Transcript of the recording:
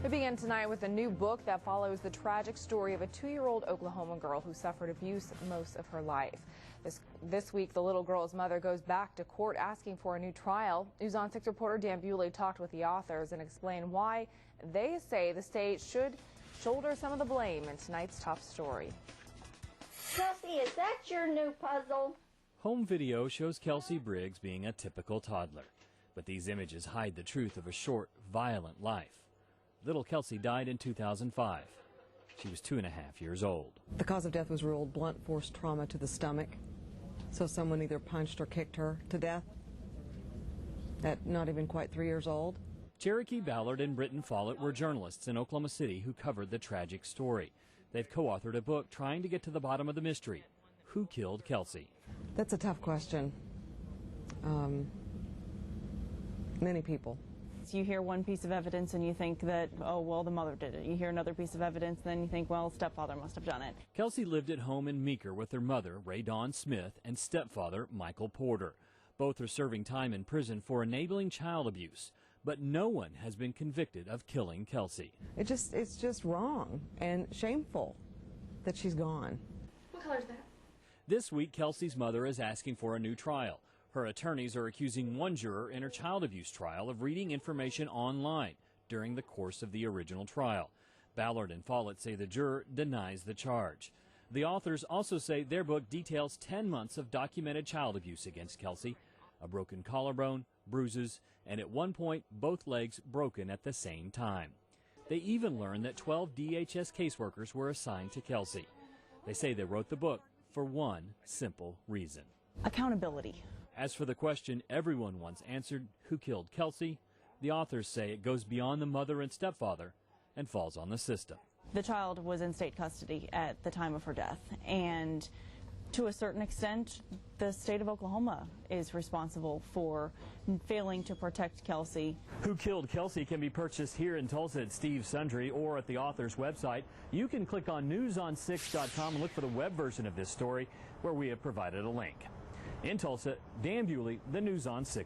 We begin tonight with a new book that follows the tragic story of a 2-year-old Oklahoma girl who suffered abuse most of her life. This week, the little girl's mother goes back to court asking for a new trial. News on 6 reporter Dan Bewley talked with the authors and explained why they say the state should shoulder some of the blame in tonight's top story. Kelsey, is that your new puzzle? Home video shows Kelsey Briggs being a typical toddler. But these images hide the truth of a short, violent life. Little Kelsey died in 2005. She was 2.5 years old. The cause of death was ruled blunt force trauma to the stomach. So someone either punched or kicked her to death at not even quite 3 years old. Cherokee, Ballard, and Britten Follett were journalists in Oklahoma City who covered the tragic story. They've co-authored a book trying to get to the bottom of the mystery. Who killed Kelsey? That's a tough question. Many people. You hear one piece of evidence and you think that, oh, well, the mother did it. You hear another piece of evidence, then you think, well, stepfather must have done it. Kelsey lived at home in Meeker with her mother, Ray Dawn Smith, and stepfather, Michael Porter. Both are serving time in prison for enabling child abuse. But no one has been convicted of killing Kelsey. It's just wrong and shameful that she's gone. What color is that? This week, Kelsey's mother is asking for a new trial. Her attorneys are accusing one juror in her child abuse trial of reading information online during the course of the original trial. Ballard and Follett say the juror denies the charge. The authors also say their book details 10 months of documented child abuse against Kelsey, a broken collarbone, bruises, and at one point both legs broken at the same time. They even learned that 12 DHS caseworkers were assigned to Kelsey. They say they wrote the book for one simple reason: Accountability. As for the question everyone wants answered, who killed Kelsey, the authors say it goes beyond the mother and stepfather and falls on the system. The child was in state custody at the time of her death, and to a certain extent, the state of Oklahoma is responsible for failing to protect Kelsey. Who Killed Kelsey can be purchased here in Tulsa at Steve's Sundry or at the author's website. You can click on newson6.com and look for the web version of this story, where we have provided a link. In Tulsa, Dan Bewley, the News on 6.